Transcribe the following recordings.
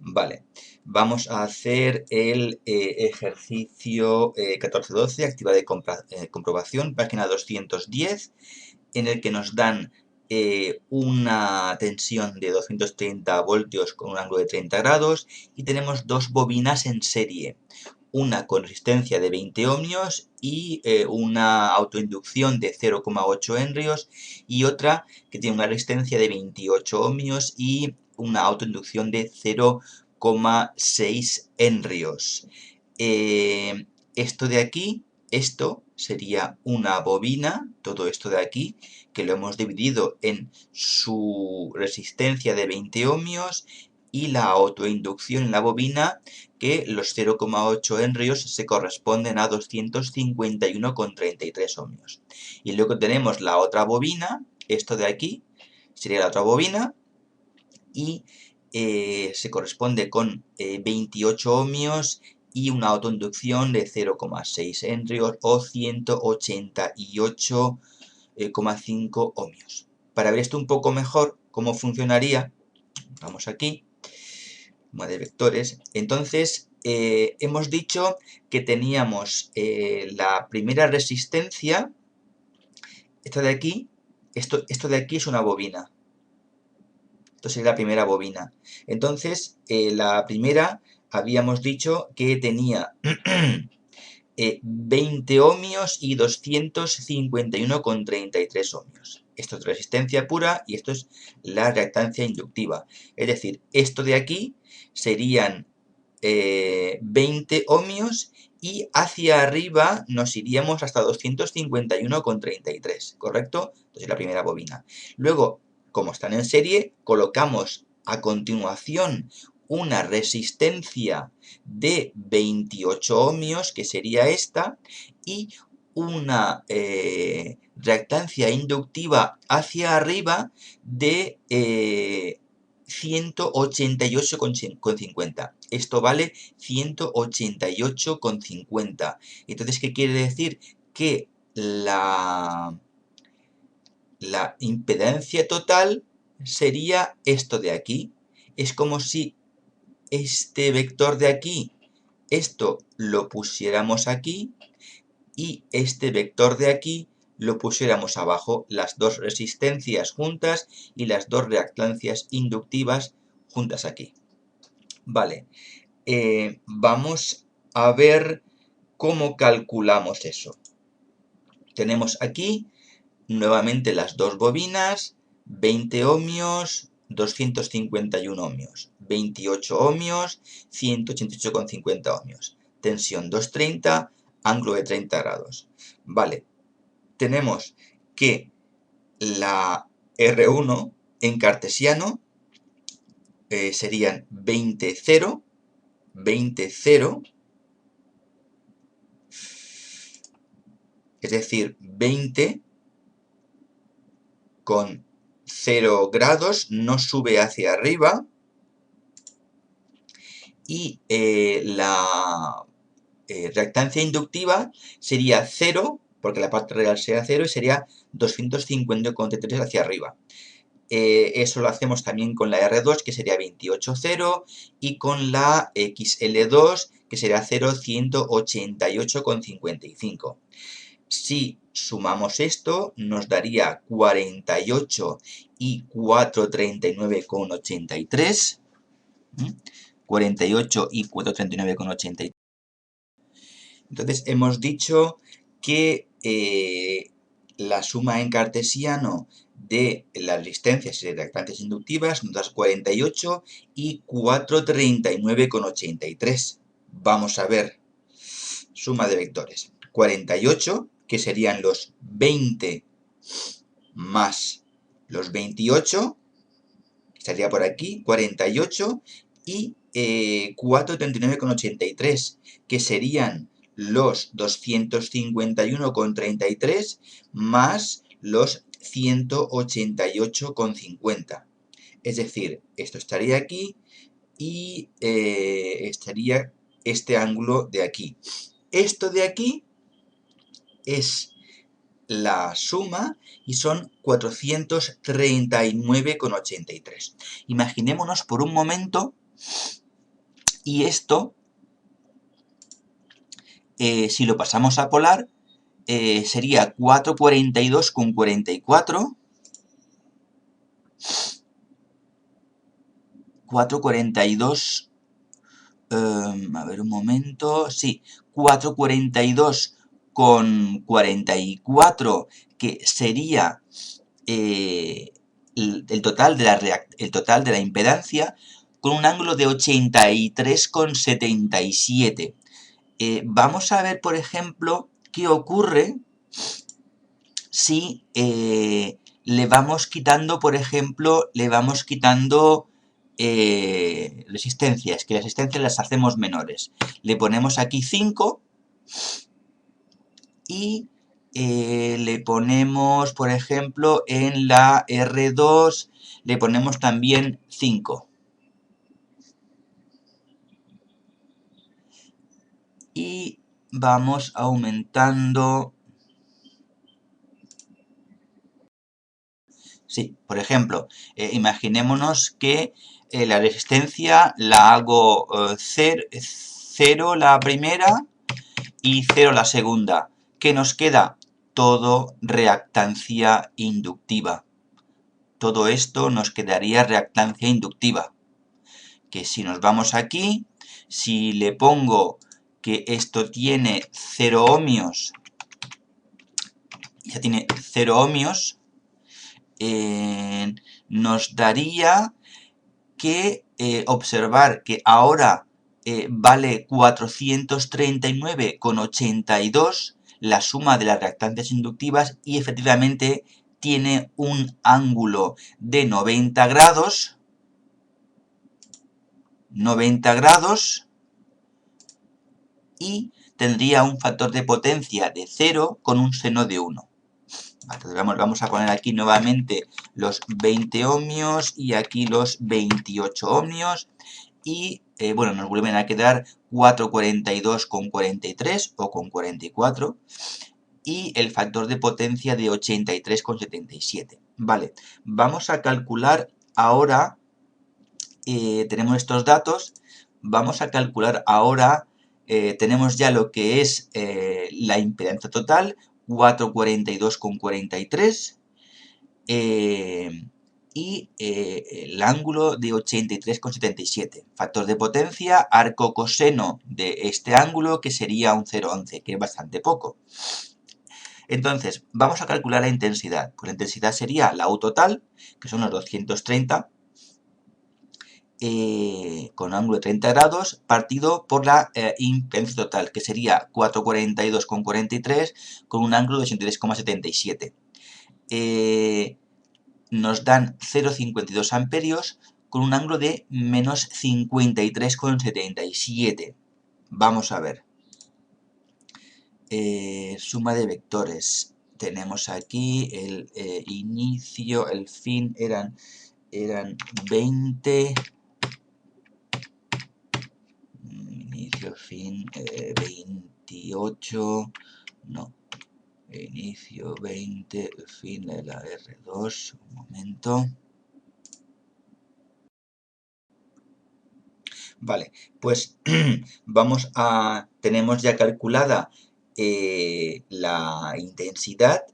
Vale, vamos a hacer el ejercicio 14-12, actividad de comprobación, página 210, en el que nos dan una tensión de 230 voltios con un ángulo de 30 grados y tenemos dos bobinas en serie, una con resistencia de 20 ohmios y una autoinducción de 0,8 henrios y otra que tiene una resistencia de 28 ohmios y una autoinducción de 0,6 henrios. Esto de aquí, esto sería una bobina, todo esto de aquí, que lo hemos dividido en su resistencia de 20 ohmios y la autoinducción en la bobina, que los 0,8 henrios se corresponden a 251,33 ohmios. Y luego tenemos la otra bobina, esto de aquí, sería la otra bobina, y se corresponde con 28 ohmios y una autoinducción de 0,6 henrios o 188,5 ohmios. Para ver esto un poco mejor, cómo funcionaría, vamos aquí, de vectores. Entonces, hemos dicho que teníamos la primera resistencia, esta de aquí, esto de aquí es una bobina. Esto sería la primera bobina. Entonces, la primera habíamos dicho que tenía 20 ohmios y 251,33 ohmios. Esto es resistencia pura y esto es la reactancia inductiva. Es decir, esto de aquí serían 20 ohmios y hacia arriba nos iríamos hasta 251,33, ¿correcto? Entonces la primera bobina. Luego, como están en serie, colocamos a continuación una resistencia de 28 ohmios, que sería esta, y una reactancia inductiva hacia arriba de 188,50. Esto vale 188,50. Entonces, ¿qué quiere decir? Que la impedancia total sería esto de aquí. Es como si este vector de aquí, esto lo pusiéramos aquí y este vector de aquí lo pusiéramos abajo, las dos resistencias juntas y las dos reactancias inductivas juntas aquí. Vale, vamos a ver cómo calculamos eso. Tenemos aquí nuevamente las dos bobinas, 20 ohmios, 251 ohmios, 28 ohmios, 188,50 ohmios. Tensión 230, ángulo de 30 grados. Vale, tenemos que la R1 en cartesiano serían 20, 0, 20, 0, es decir, 20 con 0 grados, no sube hacia arriba, y la reactancia inductiva sería 0, porque la parte real sería 0, y sería 250,33 hacia arriba. Eso lo hacemos también con la R2, que sería 28,0, y con la XL2, que será 0,188,55. Si sumamos esto, nos daría 48 y 439,83. 48 y 439,83. Entonces hemos dicho que la suma en cartesiano de las resistencias y reactancias inductivas nos da 48 y 439,83. Vamos a ver, suma de vectores. 48, que serían los 20 más los 28, que estaría por aquí, 48, y 439,83, que serían los 251,33 más los 188,50. Es decir, esto estaría aquí y estaría este ángulo de aquí. Esto de aquí es la suma y son 439,83. Imaginémonos por un momento Y esto, si lo pasamos a polar, sería 442,44. 442, a ver un momento, sí, 442,44, que sería el total de la impedancia, con un ángulo de 83,77. Vamos a ver, por ejemplo, qué ocurre si le vamos quitando, por ejemplo, resistencias, que las resistencias las hacemos menores. Le ponemos aquí 5 y le ponemos, por ejemplo, en la R2, le ponemos también 5. Y vamos aumentando. Sí, por ejemplo, imaginémonos que la resistencia la hago 0 la primera y 0 la segunda. ¿Qué nos queda? Todo reactancia inductiva. Todo esto nos quedaría reactancia inductiva. Que si nos vamos aquí, si le pongo que esto tiene 0 ohmios, ya tiene 0 ohmios, nos daría que observar que ahora vale 439,82 la suma de las reactancias inductivas y efectivamente tiene un ángulo de 90 grados, y tendría un factor de potencia de 0 con un seno de 1. Entonces vamos a poner aquí nuevamente los 20 ohmios y aquí los 28 ohmios. Y bueno, nos vuelven a quedar 442,43 o con 44 y el factor de potencia de 83,77. Vale, vamos a calcular ahora, tenemos estos datos, vamos a calcular ahora, tenemos ya lo que es la impedancia total, 442,43. Y el ángulo de 83,77. Factor de potencia, arco coseno de este ángulo, que sería un 0,11, que es bastante poco. Entonces, vamos a calcular la intensidad. Pues la intensidad sería la U total, que son los 230, con ángulo de 30 grados, partido por la impedancia total, que sería 442,43 con un ángulo de 83,77. Nos dan 0,52 amperios con un ángulo de menos 53,77. Vamos a ver. Suma de vectores. Tenemos aquí el inicio, el fin, eran 20. Inicio, fin, 28. No. Inicio 20, fin de la R2, un momento. Vale, pues tenemos ya calculada la intensidad,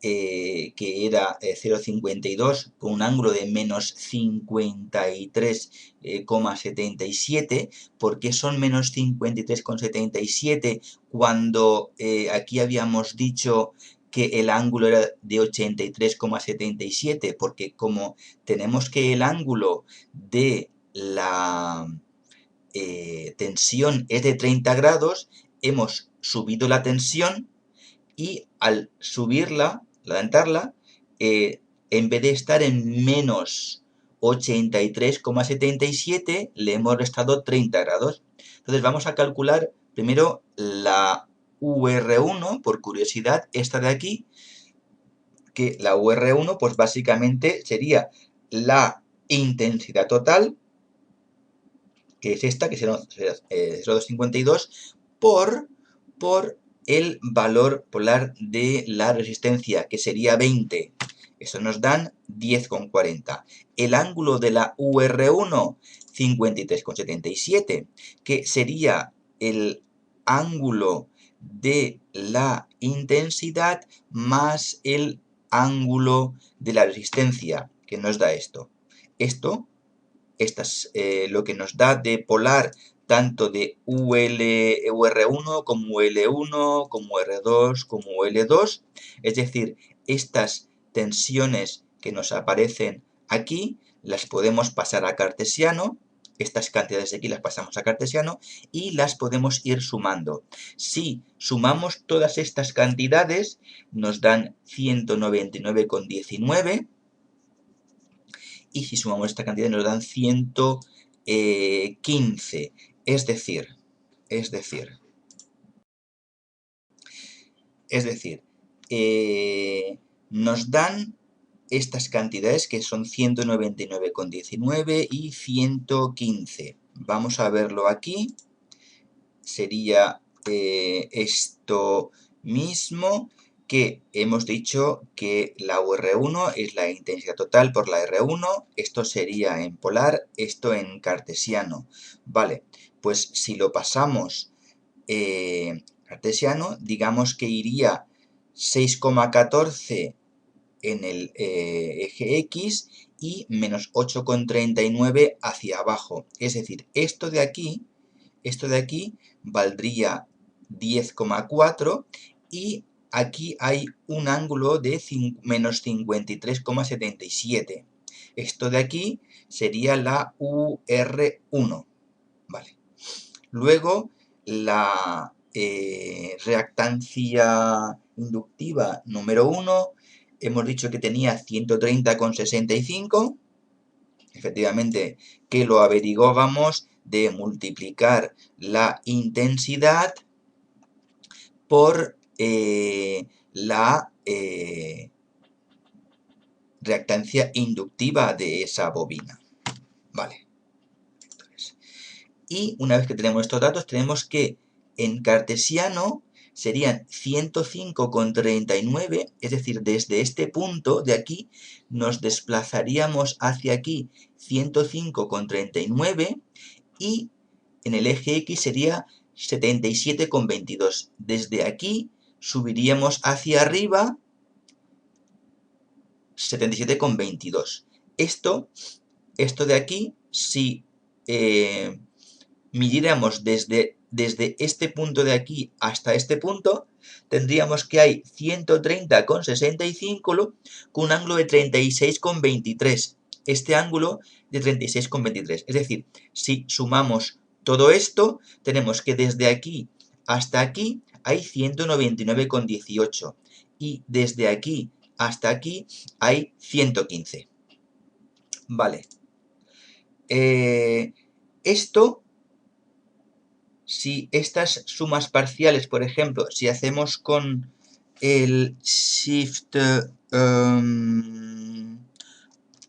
que era 0,52 con un ángulo de menos 53,77. ¿Por qué son menos 53,77 cuando aquí habíamos dicho que el ángulo era de 83,77? Porque como tenemos que el ángulo de la tensión es de 30 grados, hemos subido la tensión y al subirla, levantarla, en vez de estar en menos 83,77, le hemos restado 30 grados. Entonces vamos a calcular primero la UR1, por curiosidad, esta de aquí, que la UR1 pues básicamente sería la intensidad total, que es esta, que será 0,252, por el valor polar de la resistencia, que sería 20. Eso nos dan 10,40. El ángulo de la UR1, 53,77, que sería el ángulo de la intensidad más el ángulo de la resistencia, que nos da esto. Esto es lo que nos da de polar tanto de UR1 como UL1, como R2, como UL2. Es decir, estas tensiones que nos aparecen aquí las podemos pasar a cartesiano. Estas cantidades de aquí las pasamos a cartesiano y las podemos ir sumando. Si sumamos todas estas cantidades, nos dan 199,19. Y si sumamos esta cantidad nos dan 115. Es decir, nos dan estas cantidades que son 199,19 y 115. Vamos a verlo aquí. Sería esto mismo, que hemos dicho que la UR1 es la intensidad total por la R1, esto sería en polar, esto en cartesiano. Vale, pues si lo pasamos cartesiano, digamos que iría 6,14 en el eje X y menos 8,39 hacia abajo. Es decir, esto de aquí valdría 10,4 y aquí hay un ángulo de menos 53,77. Esto de aquí sería la UR1. Vale. Luego, la reactancia inductiva número 1, hemos dicho que tenía 130,65. Efectivamente, que lo averiguábamos de multiplicar la intensidad por la reactancia inductiva de esa bobina. Vale. Y una vez que tenemos estos datos, tenemos que en cartesiano serían 105,39, es decir, desde este punto de aquí nos desplazaríamos hacia aquí 105,39 y en el eje X sería 77,22. Desde aquí subiríamos hacia arriba 77,22. Esto de aquí, si midiéramos desde este punto de aquí hasta este punto, tendríamos que hay 130,65 con un ángulo de 36,23. Este ángulo de 36,23. Es decir, si sumamos todo esto, tenemos que desde aquí hasta aquí hay 199,18 y desde aquí hasta aquí hay 115. Vale. Esto, si estas sumas parciales, por ejemplo, si hacemos con el Shift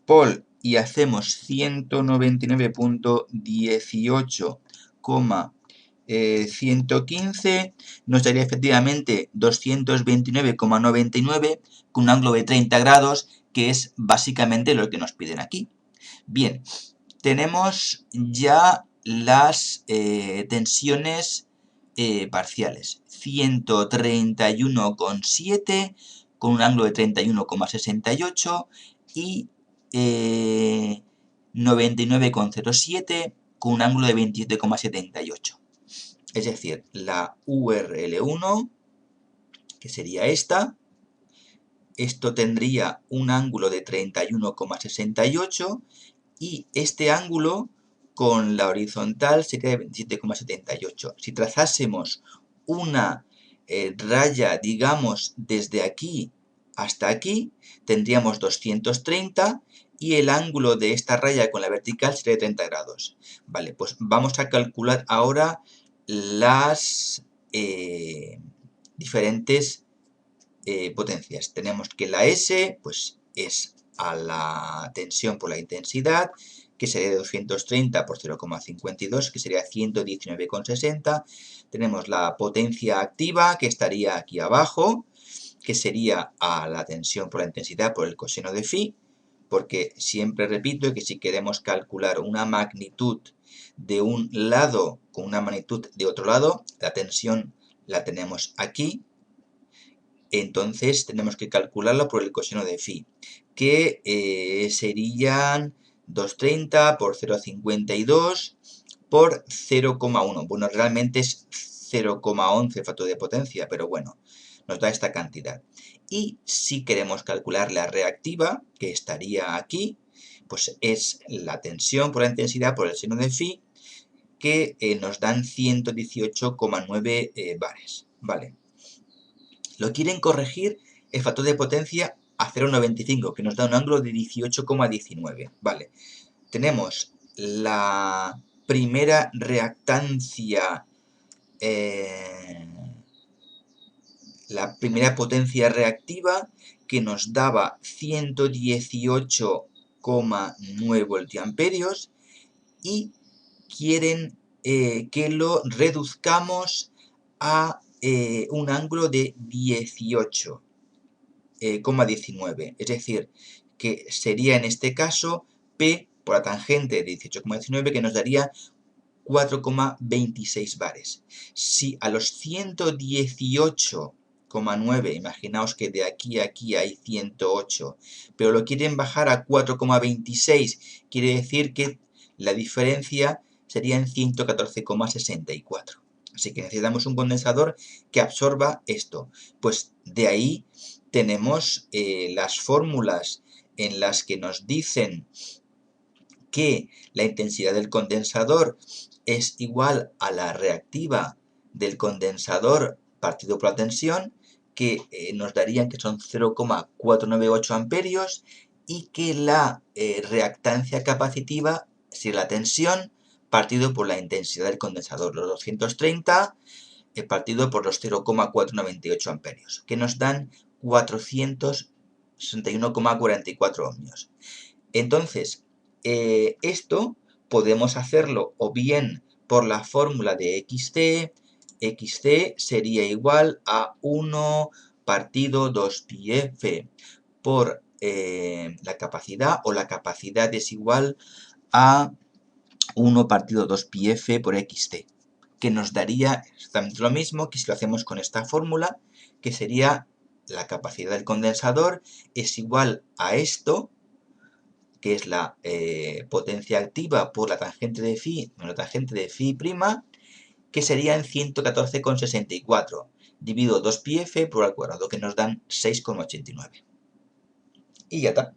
Pol y hacemos 199,18,115, nos daría efectivamente 229,99 con un ángulo de 30 grados, que es básicamente lo que nos piden aquí. Bien, tenemos ya las tensiones parciales. 131,7 con un ángulo de 31,68 y 99,07 con un ángulo de 27,78. Es decir, la URL1, que sería esta, esto tendría un ángulo de 31,68 y este ángulo con la horizontal sería de 27,78. Si trazásemos una raya, digamos, desde aquí hasta aquí, tendríamos 230 y el ángulo de esta raya con la vertical sería de 30 grados. Vale, pues vamos a calcular ahora las diferentes potencias. Tenemos que la S, pues es a la tensión por la intensidad, que sería de 230 por 0,52, que sería 119,60. Tenemos la potencia activa, que estaría aquí abajo, que sería a la tensión por la intensidad por el coseno de phi, porque siempre repito que si queremos calcular una magnitud de un lado con una magnitud de otro lado, la tensión la tenemos aquí, entonces tenemos que calcularla por el coseno de phi, que serían 230 por 0,52 por 0,1. Bueno, realmente es 0,11 factor de potencia, pero bueno, nos da esta cantidad. Y si queremos calcular la reactiva, que estaría aquí, pues es la tensión por la intensidad por el seno de phi, que nos dan 118,9 bares. Vale. Lo quieren corregir el factor de potencia a 0,95, que nos da un ángulo de 18,19. Vale. Tenemos la primera reactancia, la primera potencia reactiva, que nos daba 118,9 voltiamperios, y quieren que lo reduzcamos a un ángulo de 18,19, es decir, que sería en este caso P por la tangente de 18,19, que nos daría 4,26 bares. Si a los 118,9, imaginaos que de aquí a aquí hay 108, pero lo quieren bajar a 4,26, quiere decir que la diferencia sería en 114,64. Así que necesitamos un condensador que absorba esto. Pues de ahí tenemos las fórmulas en las que nos dicen que la intensidad del condensador es igual a la reactiva del condensador partido por la tensión, que nos darían que son 0,498 amperios, y que la reactancia capacitiva sería la tensión partido por la intensidad del condensador, los 230 partido por los 0,498 amperios, que nos dan 461,44 ohmios. Entonces, esto podemos hacerlo o bien por la fórmula de XC. XC sería igual a 1 partido 2πf por la capacidad, o la capacidad es igual a 1 partido 2πf por XT, que nos daría exactamente lo mismo que si lo hacemos con esta fórmula, que sería la capacidad del condensador es igual a esto, que es la potencia activa por la tangente de phi menos la tangente de phi prima, que sería en 114,64, dividido 2πf por al cuadrado, que nos dan 6,89. Y ya está.